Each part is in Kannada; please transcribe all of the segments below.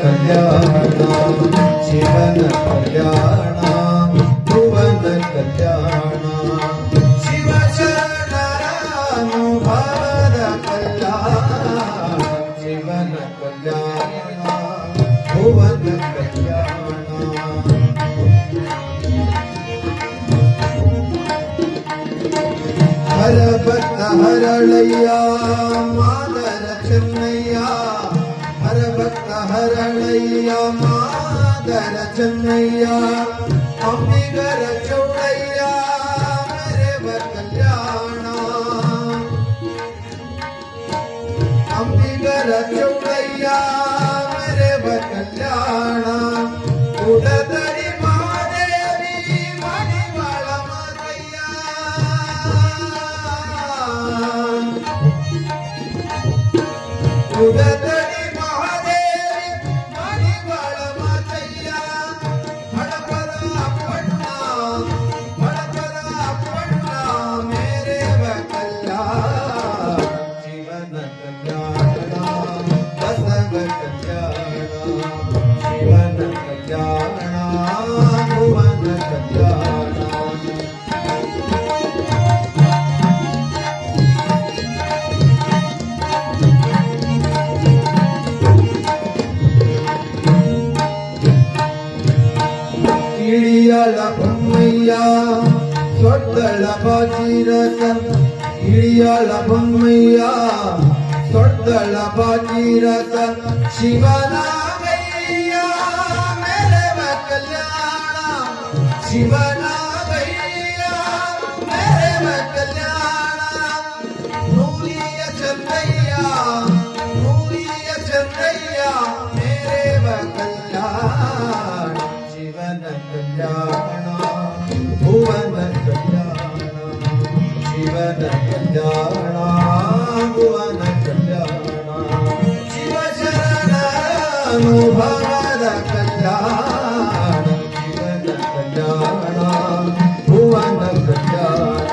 ಕಲ್ಯಾಣ ಶಿವನ ಕಲ್ಯಾಣ ಭುವನ ಕಲ್ಯಾಣ ಶಿವ ಶರಣರ ಅನುಭವದ ಕಲ್ಯಾಣ ಶಿವನ ಕಲ್ಯಾಣ ಭುವನ ಕಲ್ಯಾಣ ಹರ ಭಕ್ತ ಹರಳಯ್ಯ ಮಾದರ ಚೆನ್ನಯ್ಯ ಹರ ಭಕ್ತ ಹರಳಯ್ಯ ಮಾದರ ಚೆನ್ನಯ್ಯ ಅಂಬಿಗರ ಚೌಡಯ್ಯ ಮೆರೆವ ಕಲ್ಯಾಣ ಅಂಬಿಗರ ಚೌಡಯ್ಯ ಮೆರೆವ ಕಲ್ಯಾಣ ಉಡದರಿ ಮಹಾದೇವಿ ಮಣಿವಾಳ ಮಾತಯ್ಯ ಉಡದರಿ ಮಹಾದೇವಿ ಮಣಿವಾಳ ಮಾತಯ್ಯ ಹಡಪದ ಅಪ್ಪಣ್ಣ ಮೇರೆವ ಕಲ್ಯಾಣ ಶಿವನ ಕಲ್ಯಾಣ ಬಸವ ಕಲ್ಯಾಣ ಶಿವನ ಕಲ್ಯಾಣ ಭುವನ ಕಲ್ಯಾಣ ಇಳಿಯಳ ಬೊಮ್ಮಯ್ಯ ಸೊಡ್ಡಳ ಬಾಜಿರಸ ಇಳಿಯಳ ಬೊಮ್ಮಯ್ಯ ಸೊಡ್ಡಳ ಬಾಜಿರಸ ಶಿವನಾಗಯ್ಯ ಮೆರೆವ ಕಲ್ಯಾಣ ಶಿವನಾಗಯ್ಯ ಮೆರೆವ ಕಲ್ಯಾಣ ನೂರಿಯ ಚಂದಯ್ಯ ಮೆರೆವ ಕಲ್ಯಾಣ ಶಿವನ ಕಲ್ಯಾಣ ಭುವನ ಕಲ್ಯಾಣ ಶಿವನ ಕಲ್ಯಾಣ ಭುವನ ಕಲ್ಯಾಣ ಶಿವ ಶರಣರ ಅನುಭವದ ಕಲ್ಯಾಣ ಶಿವನ ಕಲ್ಯಾಣ ಭುವನ ಕಲ್ಯಾಣ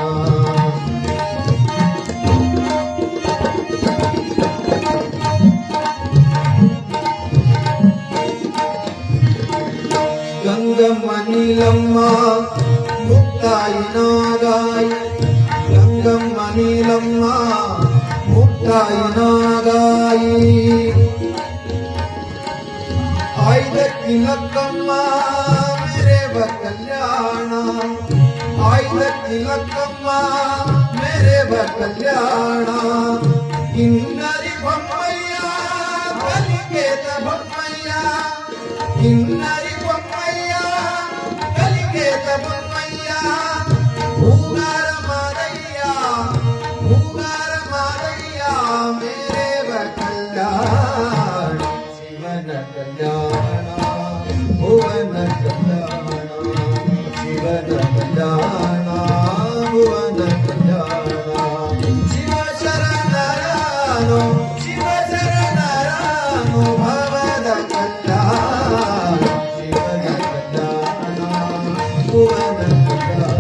ಗಂಗಮ್ಮ ನೀಲಮ್ಮ ಮುಕ್ತಾಯಿ ನಾಗಾಯಿ ಗಂಗಮ್ಮ ನೀಲಮ್ಮ ಮುಕ್ತಾಯಿ ನಾಗಾಯಿ ಆಯ್ದಕ್ಕಿ ಲಕ್ಕಮ್ಮ ಮೆರೆವ ಕಲ್ಯಾಣ ಆಯ್ದಕ್ಕಿ ಲಕ್ಕಮ್ಮ ಮೆರೆವ ಕಲ್ಯಾಣ ಕಿನ್ನರಿ ಬೊಮ್ಮಯ್ಯ ಕಲಿಕೇತ ಬೊಮ್ಮಯ್ಯ ಕಿನ್ನರಿ ಬೊಮ್ಮಯ್ಯ ಕಲಿಕೇತ ಬೊಮ್ಮಯ್ಯ ಹೂಗಾರ ಮಾರಯ್ಯ ಮೇರೆವ ಕಲ್ಯಾಣ ಶಿವನ ಕಲ್ಯಾಣ ಭುವನ ಕಲ್ಯಾಣ ಶಿವನ ಕಲ್ಯಾಣ ಭುವನ ಕಲ್ಯಾಣ ಶಿವ ಶರಣರ ಅನುಭವದ ಕಲ್ಯಾಣ ಶಿವನ ಕಲ್ಯಾಣ ಭುವನ ಕಲ್ಯಾಣ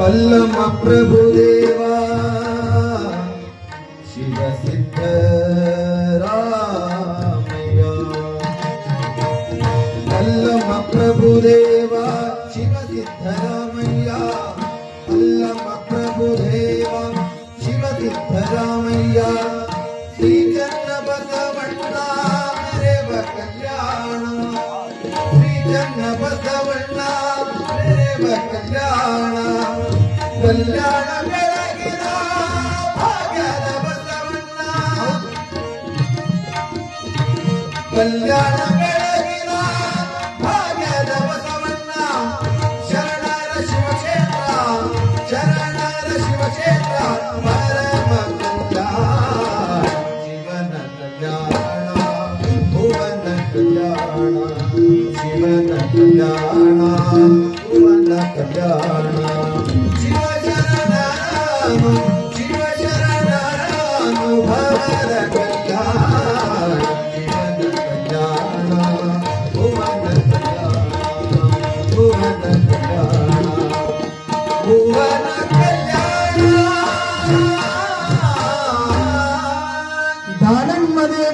ಅಲ್ಲಮ ಪ್ರಭುದೇವ ಶಿವ ಸಿದ್ಧರಾಮಯ್ಯ ಅಲ್ಲಮ ಪ್ರಭುದೇವ ಶಿವ ಸಿದ್ಧರಾಮಯ್ಯ ಅಲ್ಲಮ ಪ್ರಭುದೇವ ಶಿವ ಸಿದ್ಧರಾಮಯ್ಯ ಶ್ರೀ ಚನ್ನ ಬಸವಣ್ಣ ಮೆರೆವ ಕಲ್ಯಾಣ ಶ್ರೀ ಚನ್ನ ಬಸವಣ್ಣ ಮೆರೆವ ಕಲ್ಯಾಣ ಕಲ್ಯಾಣ ಬೆಳಗಿನ ಭಾಗ್ಯದ ಬಸವಣ್ಣ ಕಲ್ಯಾಣ ಬೆಳಗಿನ ಭಾಗ್ಯದ ಬಸವಣ್ಣ ಶರಣರ ಶಿವಕ್ಷೇತ್ರ ಪರಮ ಕಲ್ಯಾಣ ಶಿವನ ಕಲ್ಯಾಣ ಭುವನ ಕಲ್ಯಾಣ ಶಿವನ ಕಲ್ಯಾಣ ಭುವನ ಕಲ್ಯಾಣ ಶಿವ ಶರಣರ ಅನುಭವದ ಕಲ್ಯಾಣ ಶಿವನ ಕಲ್ಯಾಣ भुवन कल्याण दानंमध्ये